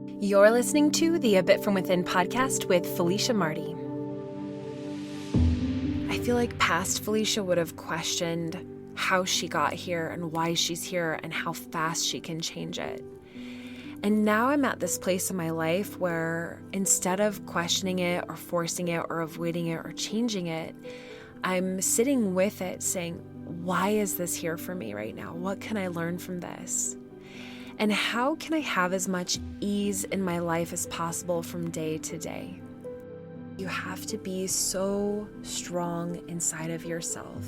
You're listening to the A Bit From Within podcast with Felicia Marty. I feel like past Felicia would have questioned how she got here and why she's here and how fast she can change it. And now I'm at this place in my life where instead of questioning it or forcing it or avoiding it or changing it, I'm sitting with it saying, why is this here for me right now? What can I learn from this? And how can I have as much ease in my life as possible from day to day? You have to be so strong inside of yourself.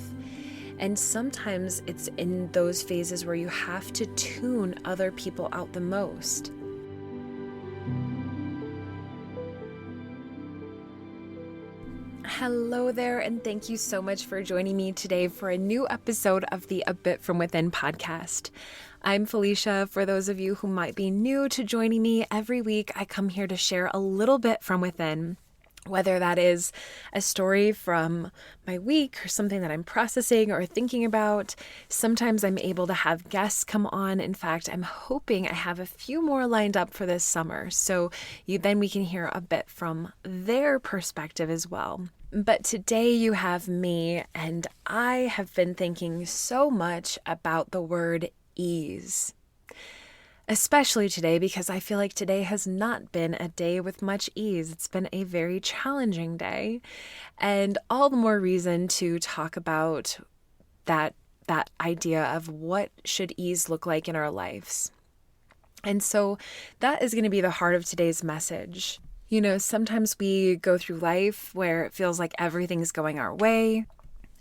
And sometimes it's in those phases where you have to tune other people out the most. Hello there, and thank you so much for joining me today for a new episode of the A Bit From Within podcast. I'm Felicia. For those of you who might be new to joining me, every week I come here to share a little bit from within, whether that is a story from my week or something that I'm processing or thinking about. Sometimes I'm able to have guests come on. In fact, I'm hoping I have a few more lined up for this summer, so then we can hear a bit from their perspective as well. But today you have me, and I have been thinking so much about the word ease. Especially today, because I feel like today has not been a day with much ease. It's been a very challenging day, and all the more reason to talk about that idea of what should ease look like in our lives. And so that is going to be the heart of today's message. You know, sometimes we go through life where it feels like everything's going our way,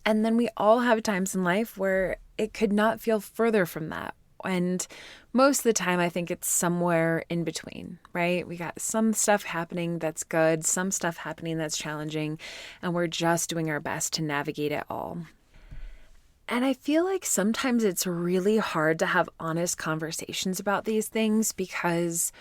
and then we all have times in life where it could not feel further from that. And most of the time, I think it's somewhere in between, right? We got some stuff happening that's good, some stuff happening that's challenging, and we're just doing our best to navigate it all. And I feel like sometimes it's really hard to have honest conversations about these things, because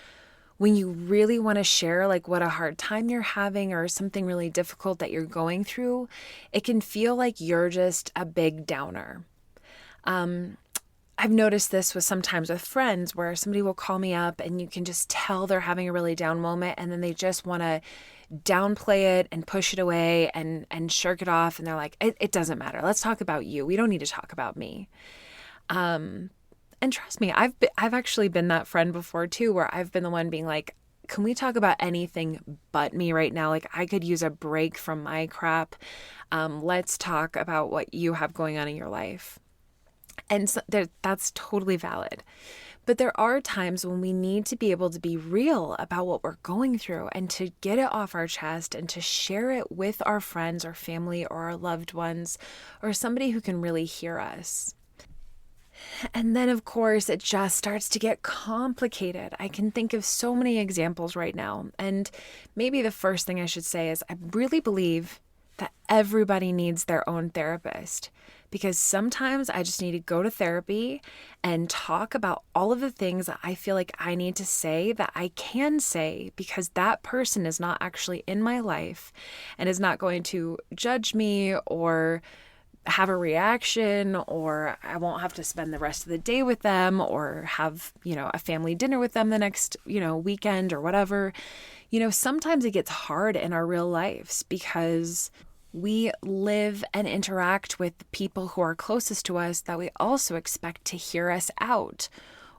when you really want to share like what a hard time you're having or something really difficult that you're going through, it can feel like you're just a big downer. I've noticed this sometimes with friends where somebody will call me up and you can just tell they're having a really down moment, and then they just want to downplay it and push it away and shirk it off. And they're like, it doesn't matter. Let's talk about you. We don't need to talk about me. And trust me, I've actually been that friend before too, where I've been the one being like, can we talk about anything but me right now? Like, I could use a break from my crap. Let's talk about what you have going on in your life. And so that's totally valid. But there are times when we need to be able to be real about what we're going through and to get it off our chest and to share it with our friends or family or our loved ones or somebody who can really hear us. And then, of course, it just starts to get complicated. I can think of so many examples right now. And maybe the first thing I should say is I really believe that everybody needs their own therapist, because sometimes I just need to go to therapy and talk about all of the things that I feel like I need to say that I can say, because that person is not actually in my life and is not going to judge me or have a reaction, or I won't have to spend the rest of the day with them or have, a family dinner with them the next, weekend or whatever. Sometimes it gets hard in our real lives because we live and interact with the people who are closest to us that we also expect to hear us out,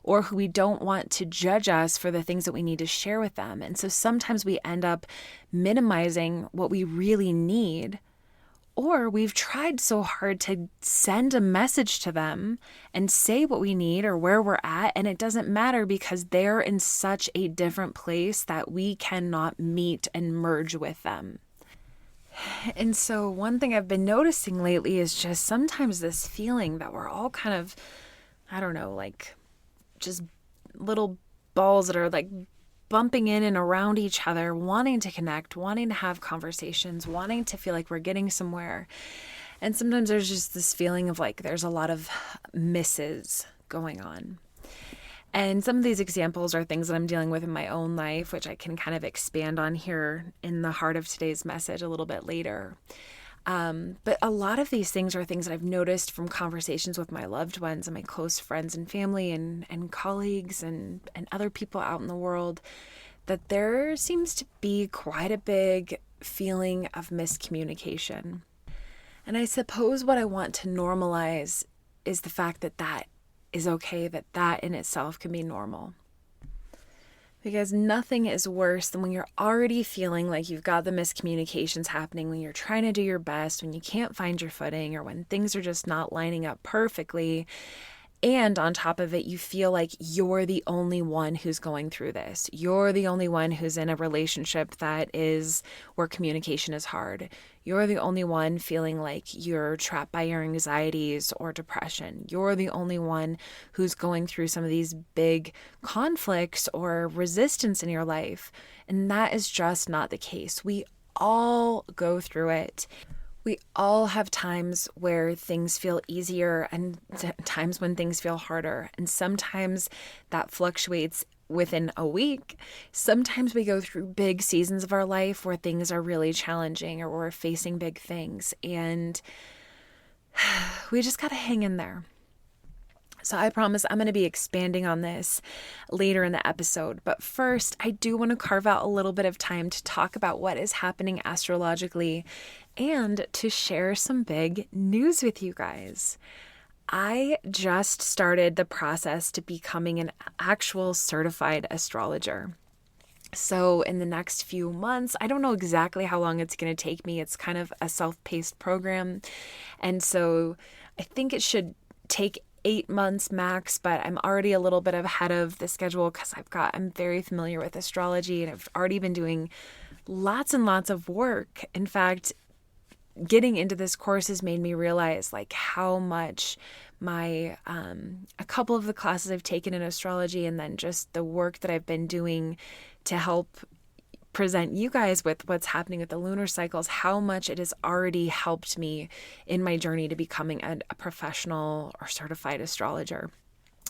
or who we don't want to judge us for the things that we need to share with them. And so sometimes we end up minimizing what we really need. Or we've tried so hard to send a message to them and say what we need or where we're at, and it doesn't matter because they're in such a different place that we cannot meet and merge with them. And so one thing I've been noticing lately is just sometimes this feeling that we're all kind of, like just little balls that are like bumping in and around each other, wanting to connect, wanting to have conversations, wanting to feel like we're getting somewhere. And sometimes there's just this feeling of like there's a lot of misses going on. And some of these examples are things that I'm dealing with in my own life, which I can kind of expand on here in the heart of today's message a little bit later. But a lot of these things are things that I've noticed from conversations with my loved ones and my close friends and family and colleagues and other people out in the world, that there seems to be quite a big feeling of miscommunication. And I suppose what I want to normalize is the fact that that is okay, that that in itself can be normal. Because nothing is worse than when you're already feeling like you've got the miscommunications happening, when you're trying to do your best, when you can't find your footing, or when things are just not lining up perfectly. And on top of it, you feel like you're the only one who's going through this. You're the only one who's in a relationship that is where communication is hard. You're the only one feeling like you're trapped by your anxieties or depression. You're the only one who's going through some of these big conflicts or resistance in your life. And that is just not the case. We all go through it. We all have times where things feel easier and times when things feel harder. And sometimes that fluctuates within a week. Sometimes we go through big seasons of our life where things are really challenging or we're facing big things. And we just got to hang in there. So I promise I'm going to be expanding on this later in the episode. But first, I do want to carve out a little bit of time to talk about what is happening astrologically and to share some big news with you guys. I just started the process to becoming an actual certified astrologer. So in the next few months, I don't know exactly how long it's going to take me. It's kind of a self-paced program. And so I think it should take 8 months max, but I'm already a little bit ahead of the schedule because I'm very familiar with astrology and I've already been doing lots and lots of work. In fact, getting into this course has made me realize like how much a couple of the classes I've taken in astrology and then just the work that I've been doing to help present you guys with what's happening with the lunar cycles, how much it has already helped me in my journey to becoming a professional or certified astrologer.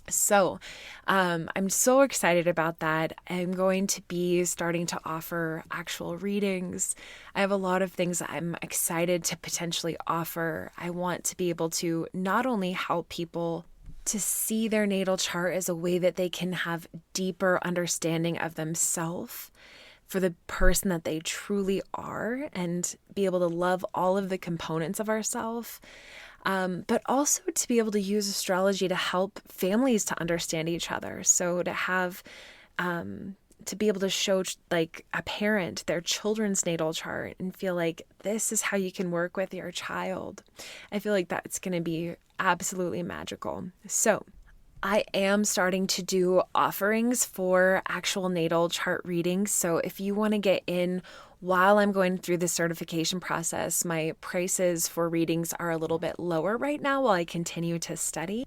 So I'm so excited about that. I'm going to be starting to offer actual readings. I have a lot of things I'm excited to potentially offer. I want to be able to not only help people to see their natal chart as a way that they can have deeper understanding of themselves for the person that they truly are and be able to love all of the components of ourselves, but also to be able to use astrology to help families to understand each other. So to have, to be able to show like a parent their children's natal chart and feel like this is how you can work with your child. I feel like that's going to be absolutely magical. So I am starting to do offerings for actual natal chart readings. So if you want to get in while I'm going through the certification process, my prices for readings are a little bit lower right now while I continue to study.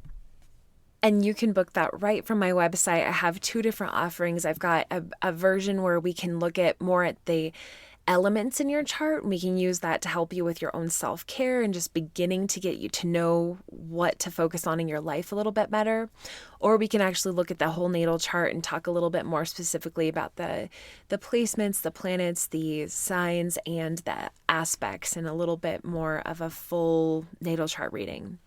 And you can book that right from my website. I have 2 different offerings. I've got a version where we can look at more at the elements in your chart. We can use that to help you with your own self-care and just beginning to get you to know what to focus on in your life a little bit better. Or we can actually look at the whole natal chart and talk a little bit more specifically about the placements, the planets, the signs, and the aspects, and a little bit more of a full natal chart reading.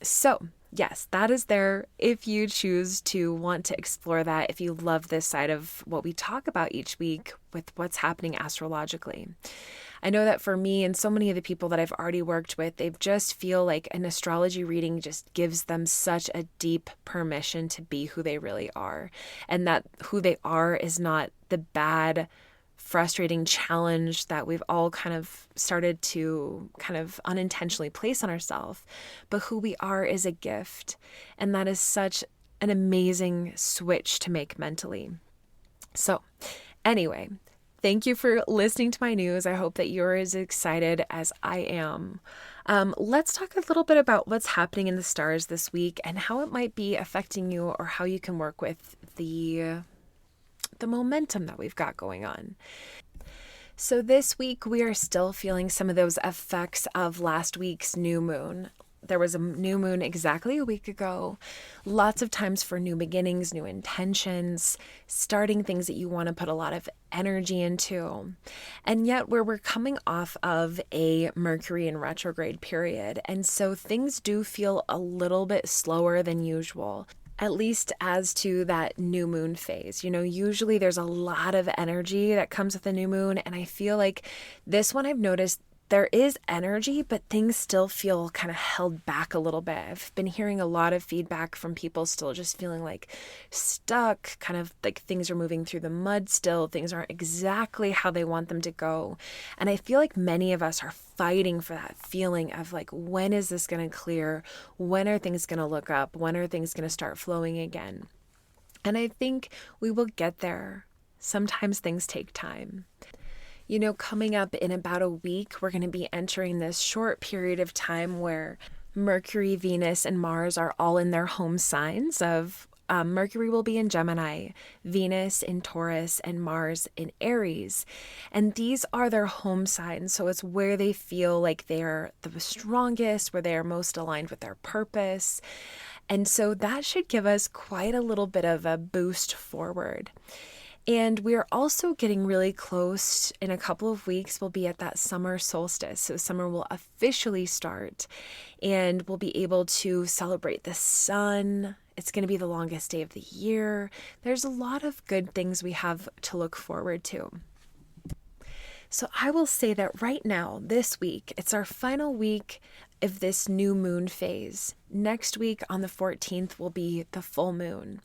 So yes, that is there if you choose to want to explore that, if you love this side of what we talk about each week with what's happening astrologically. I know that for me and so many of the people that I've already worked with, they just feel like an astrology reading just gives them such a deep permission to be who they really are. And that who they are is not the bad, frustrating challenge that we've all kind of started to kind of unintentionally place on ourselves, but who we are is a gift. And that is such an amazing switch to make mentally. So anyway, thank you for listening to my news. I hope that you're as excited as I am. Let's talk a little bit about what's happening in the stars this week and how it might be affecting you or how you can work with the momentum that we've got going on. So this week we are still feeling some of those effects of last week's new moon. There was a new moon exactly a week ago. Lots of times for new beginnings, new intentions, starting things that you want to put a lot of energy into. And yet where we're coming off of a Mercury in retrograde period. And so things do feel a little bit slower than usual. at least as to that new moon phase. Usually there's a lot of energy that comes with the new moon, and I feel like this one I've noticed there is energy, but things still feel kind of held back a little bit. I've been hearing a lot of feedback from people still just feeling like stuck, kind of like things are moving through the mud still. Things aren't exactly how they want them to go. And I feel like many of us are fighting for that feeling of like, when is this going to clear? When are things going to look up? When are things going to start flowing again? And I think we will get there. Sometimes things take time. Coming up in about a week, we're going to be entering this short period of time where Mercury, Venus, and Mars are all in their home signs of Mercury will be in Gemini, Venus in Taurus, and Mars in Aries. And these are their home signs. So it's where they feel like they're the strongest, where they are most aligned with their purpose. And so that should give us quite a little bit of a boost forward. And we are also getting really close. In a couple of weeks, we'll be at that summer solstice. So summer will officially start, and we'll be able to celebrate the sun. It's going to be the longest day of the year. There's a lot of good things we have to look forward to. So I will say that right now, this week, it's our final week of this new moon phase. Next week on the 14th will be the full moon.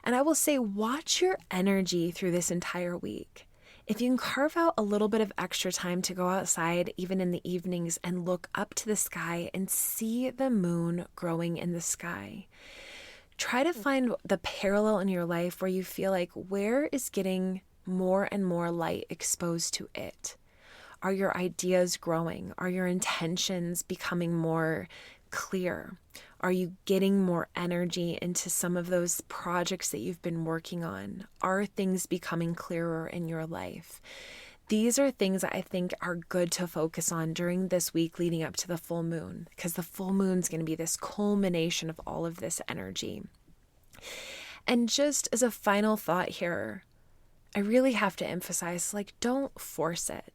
And I will say, watch your energy through this entire week. If you can carve out a little bit of extra time to go outside, even in the evenings, and look up to the sky and see the moon growing in the sky. Try to find the parallel in your life where you feel like, where is getting more and more light exposed to it? Are your ideas growing? Are your intentions becoming more clear? Are you getting more energy into some of those projects that you've been working on? Are things becoming clearer in your life? These are things that I think are good to focus on during this week leading up to the full moon, because the full moon is going to be this culmination of all of this energy. And just as a final thought here, I really have to emphasize, don't force it.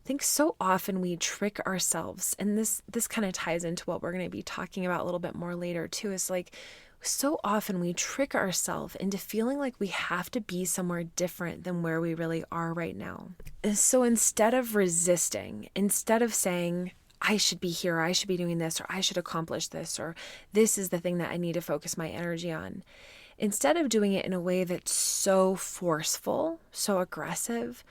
I think so often we trick ourselves, and this kind of ties into what we're going to be talking about a little bit more later too, is so often we trick ourselves into feeling like we have to be somewhere different than where we really are right now. And so instead of resisting, instead of saying, I should be here, I should be doing this, or I should accomplish this, or this is the thing that I need to focus my energy on, instead of doing it in a way that's so forceful, so aggressive,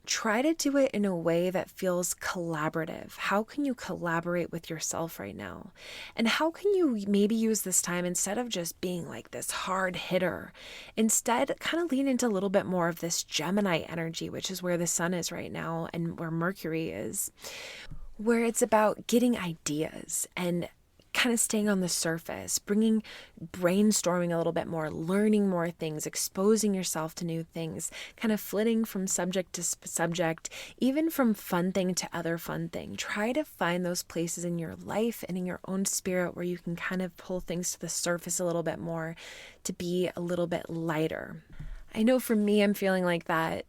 try to do it in a way that feels collaborative. How can you collaborate with yourself right now? And how can you maybe use this time, instead of just being like this hard hitter, instead kind of lean into a little bit more of this Gemini energy, which is where the sun is right now and where Mercury is, where it's about getting ideas and kind of staying on the surface, brainstorming a little bit more, learning more things, exposing yourself to new things, kind of flitting from subject to subject, even from fun thing to other fun thing. Try to find those places in your life and in your own spirit where you can kind of pull things to the surface a little bit more to be a little bit lighter. I know for me, I'm feeling like that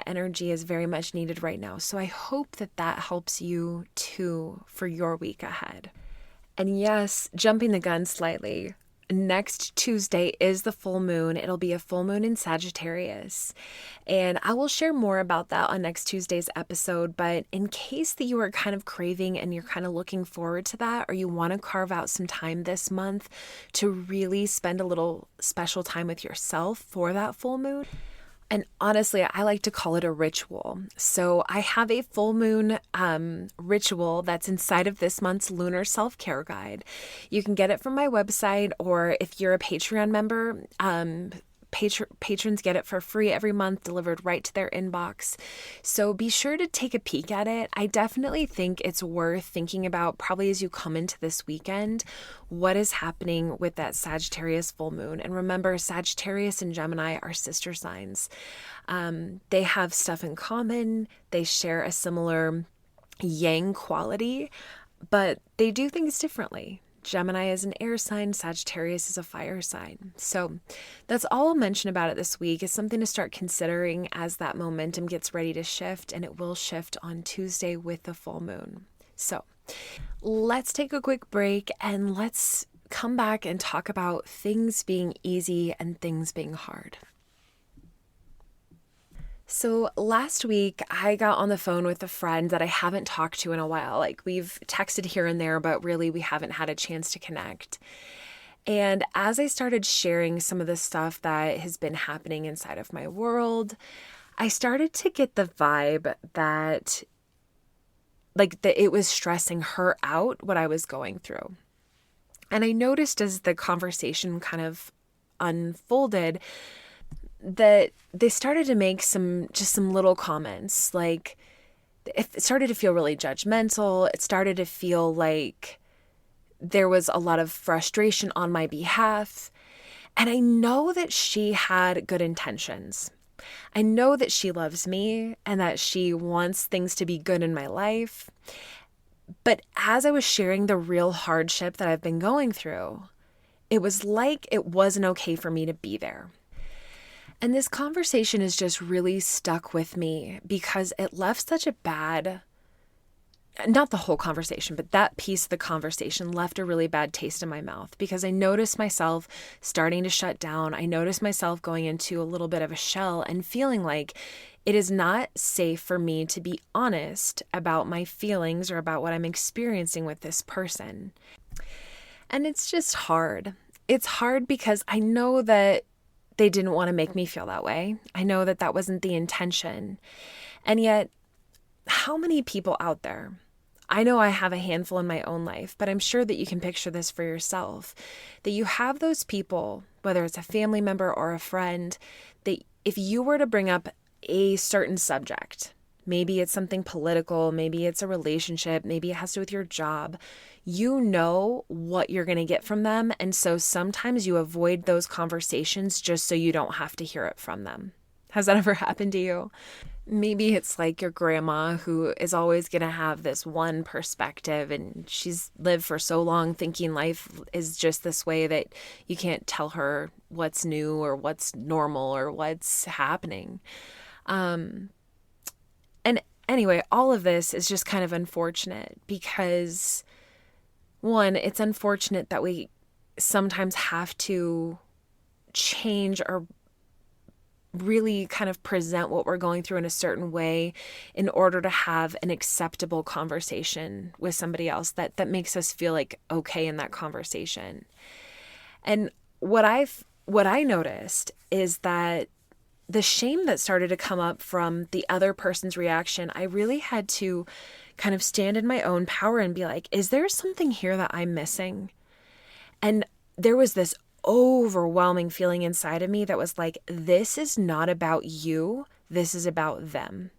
energy is very much needed right now. So I hope that helps you too for your week ahead. And yes, jumping the gun slightly, next Tuesday is the full moon. It'll be a full moon in Sagittarius. And I will share more about that on next Tuesday's episode. But in case that you are kind of craving and you're kind of looking forward to that, or you want to carve out some time this month to really spend a little special time with yourself for that full moon, and honestly, I like to call it a ritual. So I have a full moon ritual that's inside of this month's Lunar Self-Care Guide. You can get it from my website, or if you're a Patreon member, patrons get it for free every month, delivered right to their inbox. So be sure to take a peek at it. I definitely think it's worth thinking about, probably as you come into this weekend, what is happening with that Sagittarius full moon. And remember, Sagittarius and Gemini are sister signs. They have stuff in common. They share a similar yang quality, but they do things differently. Gemini is an air sign, Sagittarius is a fire sign. So that's all I'll mention about it this week, is something to start considering as that momentum gets ready to shift, and it will shift on Tuesday with the full moon. So let's take a quick break and let's come back and talk about things being easy and things being hard. So last week, I got on the phone with a friend that I haven't talked to in a while. Like, we've texted here and there, but really we haven't had a chance to connect. And as I started sharing some of the stuff that has been happening inside of my world, I started to get the vibe that it was stressing her out what I was going through. And I noticed as the conversation kind of unfolded that they started to make some little comments. Like, it started to feel really judgmental. It started to feel like there was a lot of frustration on my behalf. And I know that she had good intentions. I know that she loves me and that she wants things to be good in my life. But as I was sharing the real hardship that I've been going through, it was like it wasn't okay for me to be there. And this conversation has just really stuck with me because it left such a bad, not the whole conversation, but that piece of the conversation left a really bad taste in my mouth because I noticed myself starting to shut down. I noticed myself going into a little bit of a shell and feeling like it is not safe for me to be honest about my feelings or about what I'm experiencing with this person. And it's just hard. It's hard because I know that they didn't want to make me feel that way. I know that that wasn't the intention. And yet, how many people out there? I know I have a handful in my own life, but I'm sure that you can picture this for yourself, that you have those people, whether it's a family member or a friend, that if you were to bring up a certain subject, maybe it's something political, maybe it's a relationship, maybe it has to do with your job, you know what you're going to get from them. And so sometimes you avoid those conversations just so you don't have to hear it from them. Has that ever happened to you? Maybe it's like your grandma who is always going to have this one perspective and she's lived for so long thinking life is just this way that you can't tell her what's new or what's normal or what's happening. And anyway, all of this is just kind of unfortunate because, one, it's unfortunate that we sometimes have to change or really kind of present what we're going through in a certain way in order to have an acceptable conversation with somebody else that makes us feel like okay in that conversation. And what I noticed is that the shame that started to come up from the other person's reaction, I really had to kind of stand in my own power and be like, is there something here that I'm missing? And there was this overwhelming feeling inside of me that was like, this is not about you. This is about them.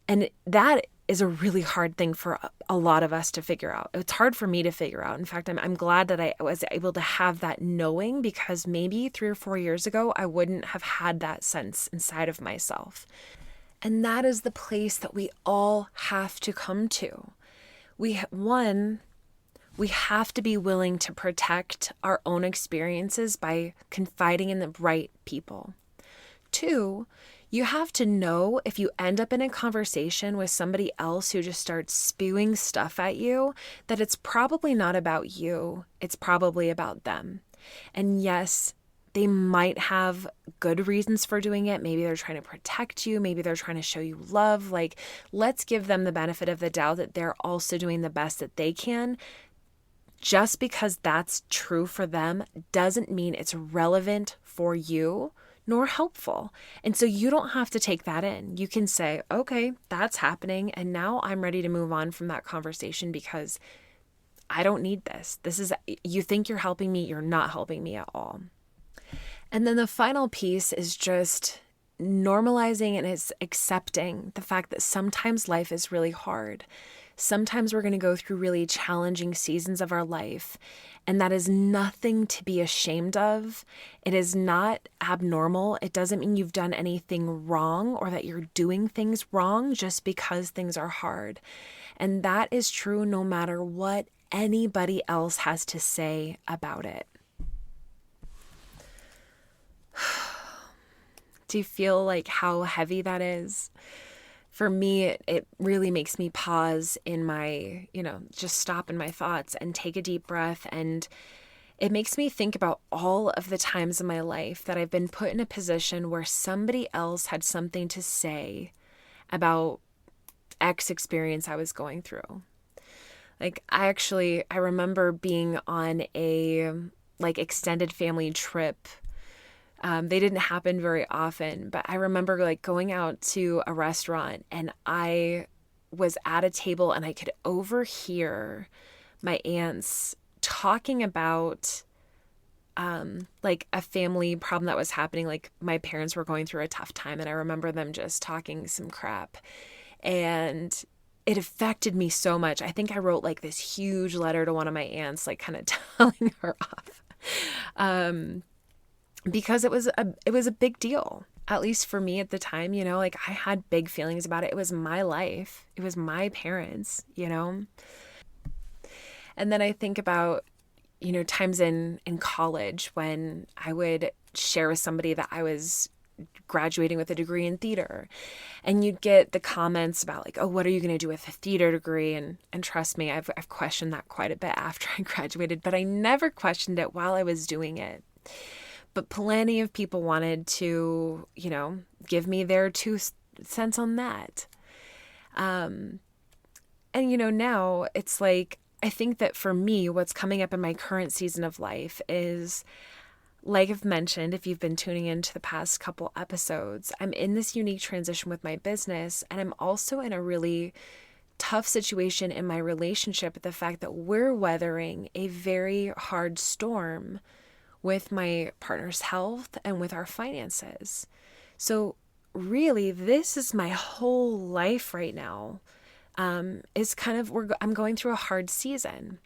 And that is a really hard thing for a lot of us to figure out. It's hard for me to figure out. In fact, I'm glad that I was able to have that knowing because maybe 3 or 4 years ago, I wouldn't have had that sense inside of myself. And that is the place that we all have to come to. We have to be willing to protect our own experiences by confiding in the right people. 2, you have to know if you end up in a conversation with somebody else who just starts spewing stuff at you, that it's probably not about you. It's probably about them. And yes, they might have good reasons for doing it. Maybe they're trying to protect you. Maybe they're trying to show you love. Like, let's give them the benefit of the doubt that they're also doing the best that they can. Just because that's true for them doesn't mean it's relevant for you nor helpful. And so you don't have to take that in. You can say, okay, that's happening. And now I'm ready to move on from that conversation because I don't need this. You think you're helping me, you're not helping me at all. And then the final piece is just normalizing and is accepting the fact that sometimes life is really hard. Sometimes we're going to go through really challenging seasons of our life, and that is nothing to be ashamed of. It is not abnormal. It doesn't mean you've done anything wrong or that you're doing things wrong just because things are hard. And that is true no matter what anybody else has to say about it. Do you feel like how heavy that is? For me, it really makes me pause in my, just stop in my thoughts and take a deep breath. And it makes me think about all of the times in my life that I've been put in a position where somebody else had something to say about X experience I was going through. Like, I remember being on a extended family trip. They didn't happen very often, but I remember going out to a restaurant, and I was at a table and I could overhear my aunts talking about a family problem that was happening. Like, my parents were going through a tough time, and I remember them just talking some crap. And it affected me so much. I think I wrote this huge letter to one of my aunts, kind of telling her off. Because it was a big deal, at least for me at the time. I had big feelings about it. It was my life. It was my parents, And then I think about, times in college when I would share with somebody that I was graduating with a degree in theater, and you'd get the comments about oh, what are you going to do with a theater degree? And trust me, I've questioned that quite a bit after I graduated, but I never questioned it while I was doing it. But plenty of people wanted to, give me their 2 cents on that. And, now it's I think that for me, what's coming up in my current season of life is, like I've mentioned, if you've been tuning into the past couple episodes, I'm in this unique transition with my business, and I'm also in a really tough situation in my relationship with the fact that we're weathering a very hard storm with my partner's health and with our finances. So really, this is my whole life right now. I'm going through a hard season.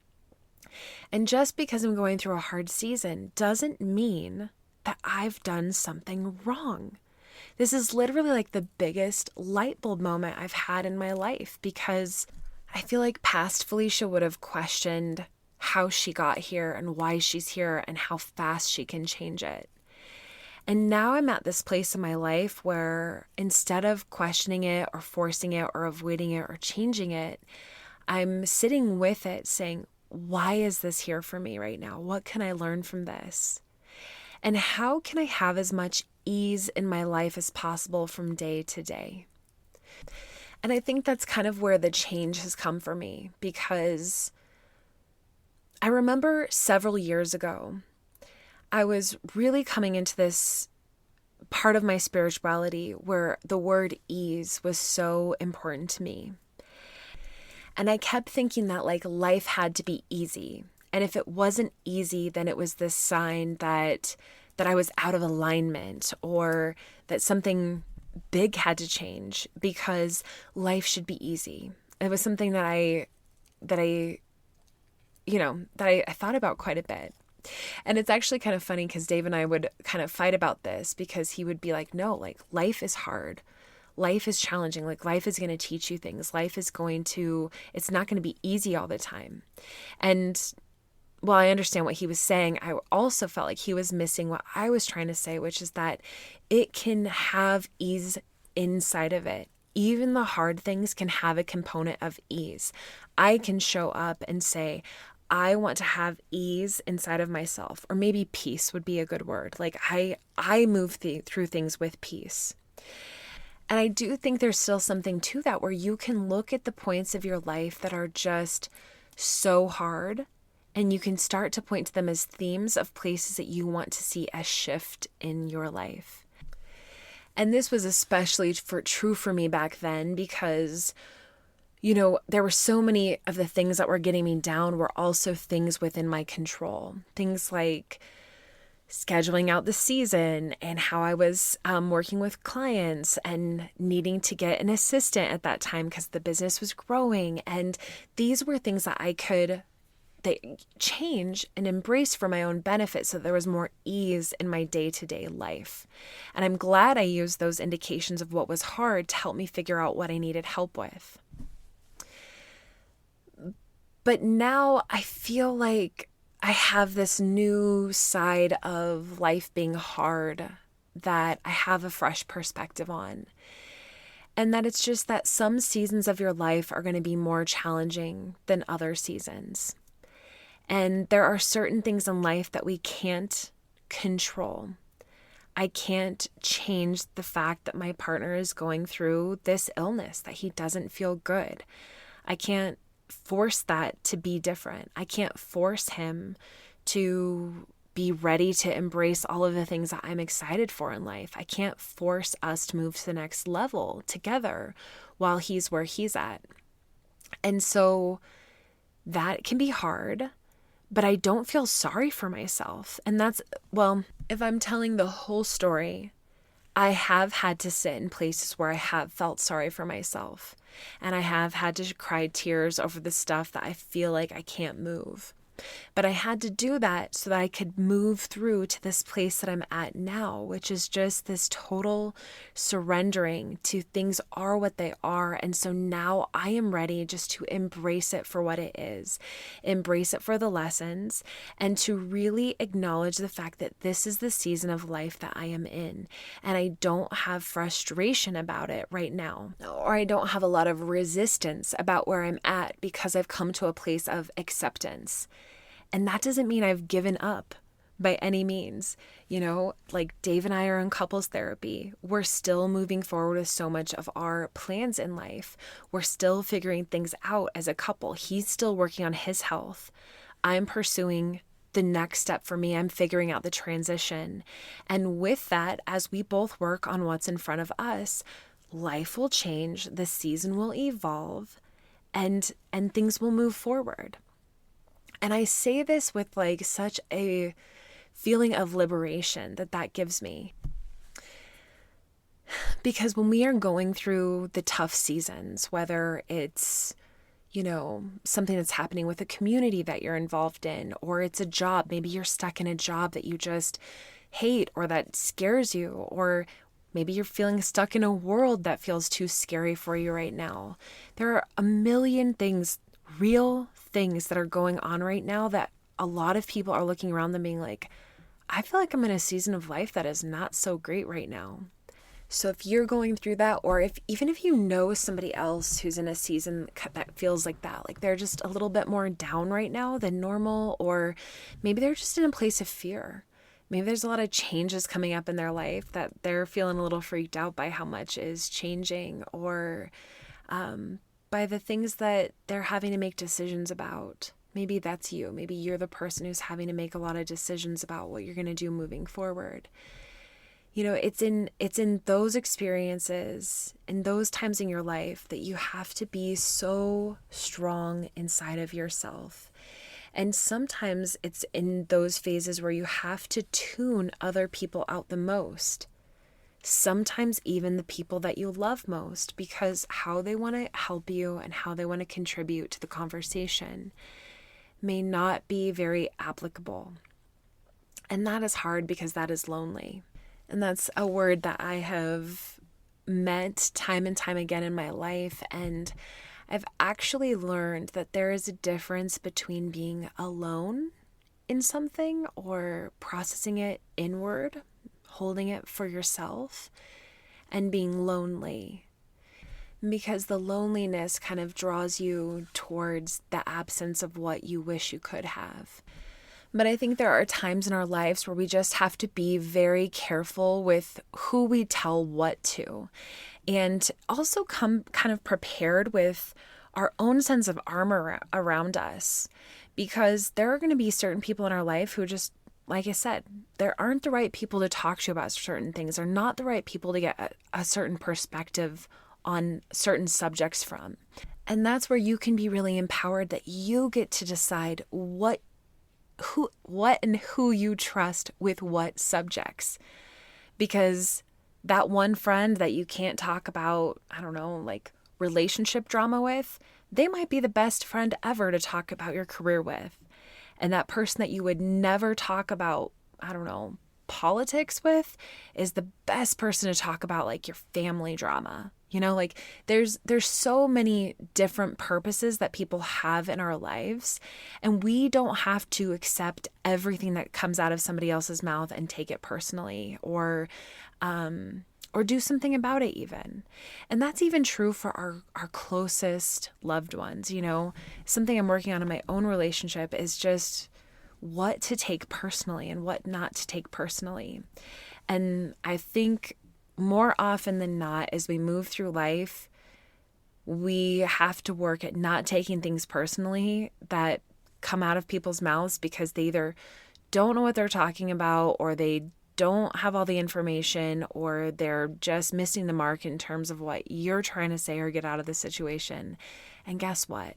And just because I'm going through a hard season doesn't mean that I've done something wrong. This is literally the biggest light bulb moment I've had in my life, because I feel like past Felicia would have questioned how she got here and why she's here and how fast she can change it. And now I'm at this place in my life where instead of questioning it or forcing it or avoiding it or changing it, I'm sitting with it saying, why is this here for me right now? What can I learn from this? And how can I have as much ease in my life as possible from day to day? And I think that's kind of where the change has come for me, because I remember several years ago, I was really coming into this part of my spirituality where the word ease was so important to me. And I kept thinking that life had to be easy. And if it wasn't easy, then it was this sign that I was out of alignment, or that something big had to change, because life should be easy. It was something that I thought about quite a bit. And it's actually kind of funny, because Dave and I would kind of fight about this, because he would be like, no, life is hard. Life is challenging. Life is going to teach you things. It's not going to be easy all the time. And while I understand what he was saying, I also felt like he was missing what I was trying to say, which is that it can have ease inside of it. Even the hard things can have a component of ease. I can show up and say, I want to have ease inside of myself, or maybe peace would be a good word. I move through things with peace. And I do think there's still something to that, where you can look at the points of your life that are just so hard, and you can start to point to them as themes of places that you want to see a shift in your life. And this was especially true for me back then, because there were so many of the things that were getting me down were also things within my control. Things like scheduling out the season, and how I was working with clients and needing to get an assistant at that time because the business was growing. And these were things that I could change and embrace for my own benefit, so there was more ease in my day-to-day life. And I'm glad I used those indications of what was hard to help me figure out what I needed help with. But now I feel like I have this new side of life being hard that I have a fresh perspective on. And that it's just that some seasons of your life are going to be more challenging than other seasons. And there are certain things in life that we can't control. I can't change the fact that my partner is going through this illness, that he doesn't feel good. I can't force that to be different. I can't force him to be ready to embrace all of the things that I'm excited for in life. I can't force us to move to the next level together while he's where he's at. And so that can be hard, but I don't feel sorry for myself. And that's, well, if I'm telling the whole story, I have had to sit in places where I have felt sorry for myself. And I have had to cry tears over the stuff that I feel like I can't move. But I had to do that so that I could move through to this place that I'm at now, which is just this total surrendering to things are what they are. And so now I am ready just to embrace it for what it is, embrace it for the lessons, and to really acknowledge the fact that this is the season of life that I am in. And I don't have frustration about it right now, or I don't have a lot of resistance about where I'm at because I've come to a place of acceptance. And that doesn't mean I've given up by any means. You know, like Dave and I are in couples therapy. We're still moving forward with so much of our plans in life. We're still figuring things out as a couple. He's still working on his health. I'm pursuing the next step for me. I'm figuring out the transition. And with that, as we both work on what's in front of us, life will change, the season will evolve, and things will move forward. And I say this with like such a feeling of liberation that gives me. Because when we are going through the tough seasons, whether it's, you know, something that's happening with a community that you're involved in, or it's a job, maybe you're stuck in a job that you just hate or that scares you, or maybe you're feeling stuck in a world that feels too scary for you right now. There are a million things, real things that are going on right now that a lot of people are looking around them being like, I feel like I'm in a season of life that is not so great right now. So if you're going through that, or even if you know somebody else who's in a season that feels like that, like they're just a little bit more down right now than normal, or maybe they're just in a place of fear. Maybe there's a lot of changes coming up in their life that they're feeling a little freaked out by how much is changing, or by the things that they're having to make decisions about. Maybe that's you. Maybe you're the person who's having to make a lot of decisions about what you're going to do moving forward. You know, it's in those experiences, in those times in your life, that you have to be so strong inside of yourself. And sometimes it's in those phases where you have to tune other people out the most. Sometimes even the people that you love most, because how they want to help you and how they want to contribute to the conversation may not be very applicable. And that is hard because that is lonely. And that's a word that I have met time and time again in my life. And I've actually learned that there is a difference between being alone in something or processing it inward, holding it for yourself, and being lonely. Because the loneliness kind of draws you towards the absence of what you wish you could have. But I think there are times in our lives where we just have to be very careful with who we tell what to, and also come kind of prepared with our own sense of armor around us, because there are going to be certain people in our life who just, like I said, there aren't the right people to talk to you about certain things. They're not the right people to get a certain perspective on certain subjects from. And that's where you can be really empowered, that you get to decide what and who you trust with what subjects. Because that one friend that you can't talk about, I don't know, like relationship drama with, they might be the best friend ever to talk about your career with. And that person that you would never talk about, I don't know, politics with, is the best person to talk about like your family drama. You know, like there's so many different purposes that people have in our lives, and we don't have to accept everything that comes out of somebody else's mouth and take it personally, or or do something about it even. And that's even true for our closest loved ones. Something I'm working on in my own relationship is just what to take personally and what not to take personally. And I think more often than not, as we move through life, we have to work at not taking things personally that come out of people's mouths because they either don't know what they're talking about, or they don't have all the information, or they're just missing the mark in terms of what you're trying to say or get out of the situation. And guess what?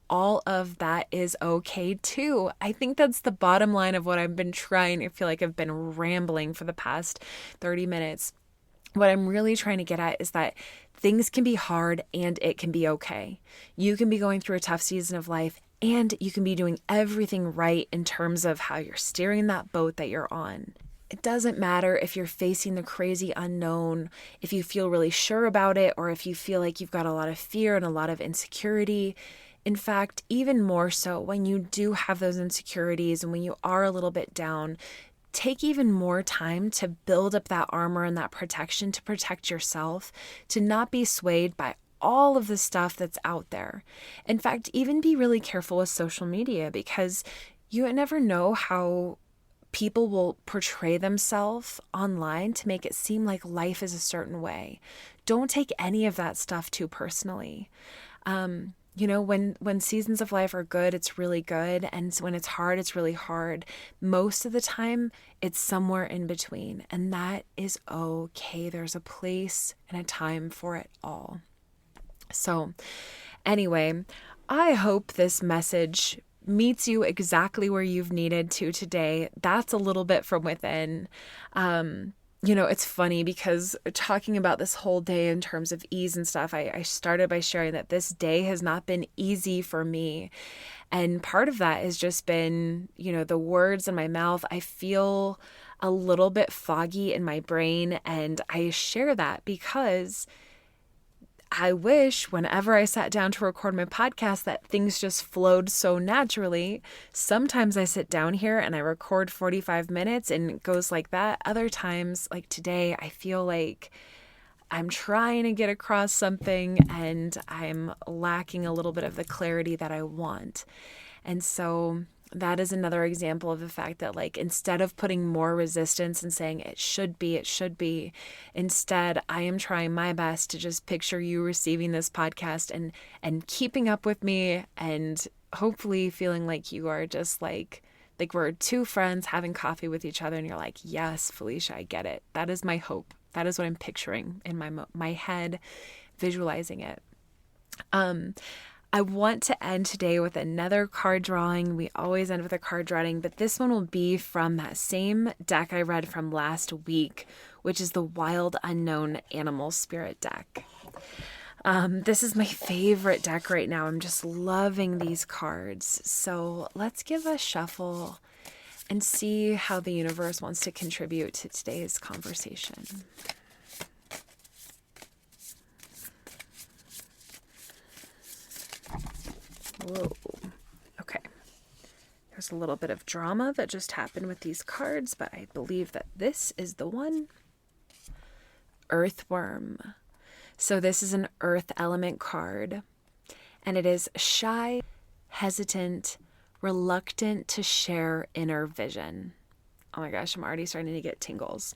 All of that is okay too. I think that's the bottom line of what I've been trying. I feel like I've been rambling for the past 30 minutes. What I'm really trying to get at is that things can be hard and it can be okay. You can be going through a tough season of life and you can be doing everything right in terms of how you're steering that boat that you're on. It doesn't matter if you're facing the crazy unknown, if you feel really sure about it, or if you feel like you've got a lot of fear and a lot of insecurity. In fact, even more so when you do have those insecurities and when you are a little bit down, take even more time to build up that armor and that protection to protect yourself, to not be swayed by all of the stuff that's out there. In fact, even be really careful with social media, because you never know how people will portray themselves online to make it seem like life is a certain way. Don't take any of that stuff too personally. When seasons of life are good, it's really good. And when it's hard, it's really hard. Most of the time, it's somewhere in between. And that is okay. There's a place and a time for it all. So anyway, I hope this message meets you exactly where you've needed to today. That's a little bit from within. It's funny because talking about this whole day in terms of ease and stuff, I started by sharing that this day has not been easy for me. And part of that has just been, the words in my mouth. I feel a little bit foggy in my brain, and I share that because I wish whenever I sat down to record my podcast that things just flowed so naturally. Sometimes I sit down here and I record 45 minutes and it goes like that. Other times, like today, I feel like I'm trying to get across something and I'm lacking a little bit of the clarity that I want. And so that is another example of the fact that, instead of putting more resistance and saying it should be, instead I am trying my best to just picture you receiving this podcast and keeping up with me, and hopefully feeling like you are just like we're two friends having coffee with each other and you're like, yes, Felicia, I get it. That is my hope. That is what I'm picturing in my head, visualizing it. I want to end today with another card drawing. We always end with a card drawing, but this one will be from that same deck I read from last week, which is the Wild Unknown Animal Spirit deck. This is my favorite deck right now. I'm just loving these cards. So let's give a shuffle and see how the universe wants to contribute to today's conversation. Whoa. Okay. There's a little bit of drama that just happened with these cards, but I believe that this is the one. Earthworm. So this is an earth element card, and it is shy, hesitant, reluctant to share inner vision. Oh my gosh, I'm already starting to get tingles.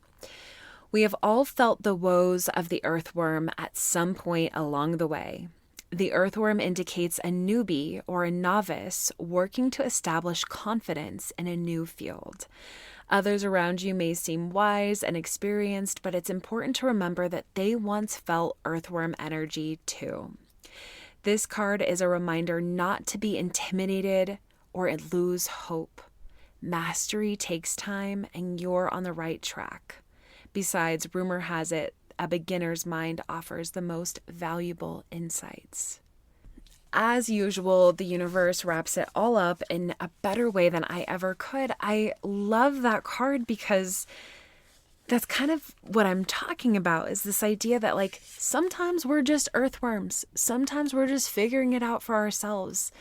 We have all felt the woes of the earthworm at some point along the way. The earthworm indicates a newbie or a novice working to establish confidence in a new field. Others around you may seem wise and experienced, but it's important to remember that they once felt earthworm energy too. This card is a reminder not to be intimidated or lose hope. Mastery takes time, and you're on the right track. Besides, rumor has it, a beginner's mind offers the most valuable insights. As usual, the universe wraps it all up in a better way than I ever could. I love that card because that's kind of what I'm talking about, is this idea that sometimes we're just earthworms. Sometimes we're just figuring it out for ourselves.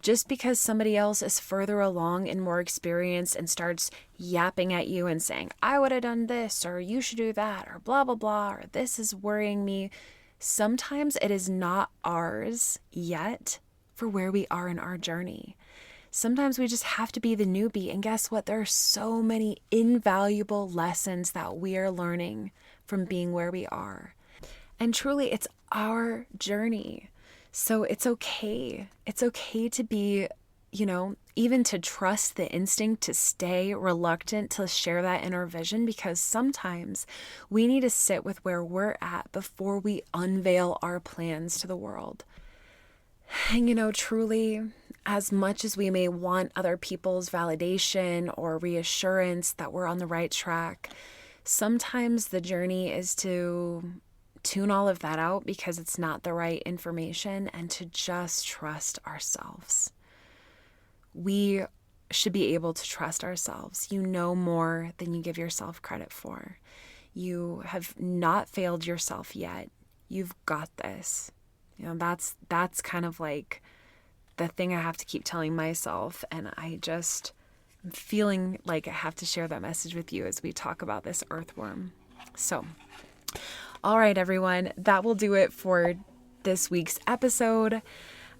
Just because somebody else is further along and more experienced and starts yapping at you and saying, I would have done this, or you should do that, or blah, blah, blah, or this is worrying me. Sometimes it is not ours yet for where we are in our journey. Sometimes we just have to be the newbie. And guess what? There are so many invaluable lessons that we are learning from being where we are. And truly, it's our journey. So it's okay. It's okay to be, even to trust the instinct to stay reluctant to share that inner vision, because sometimes we need to sit with where we're at before we unveil our plans to the world. And truly, as much as we may want other people's validation or reassurance that we're on the right track, sometimes the journey is to tune all of that out because it's not the right information, and to just trust ourselves. We should be able to trust ourselves. You know more than you give yourself credit for. You have not failed yourself yet. You've got this. That's kind of like the thing I have to keep telling myself. And I'm feeling like I have to share that message with you as we talk about this earthworm. So, all right, everyone, that will do it for this week's episode.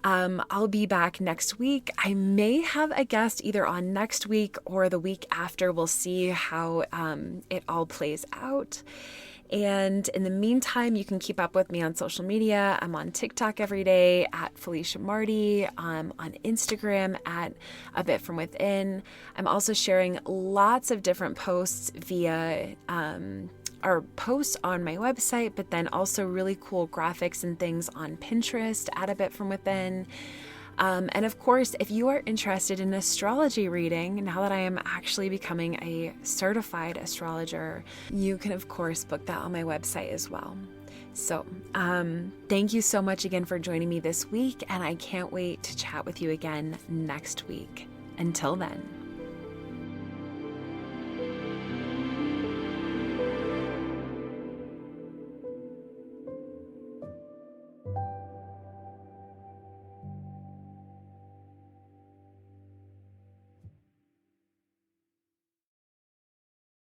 I'll be back next week. I may have a guest either on next week or the week after. We'll see how it all plays out. And in the meantime, you can keep up with me on social media. I'm on TikTok every day at Felicia Marty. I'm on Instagram at A Bit From Within. I'm also sharing lots of different posts via or posts on my website, but then also really cool graphics and things on Pinterest at A Bit From Within. And of course, if you are interested in astrology reading, now that I am actually becoming a certified astrologer, you can of course book that on my website as well. So thank you so much again for joining me this week, and I can't wait to chat with you again next week. Until then.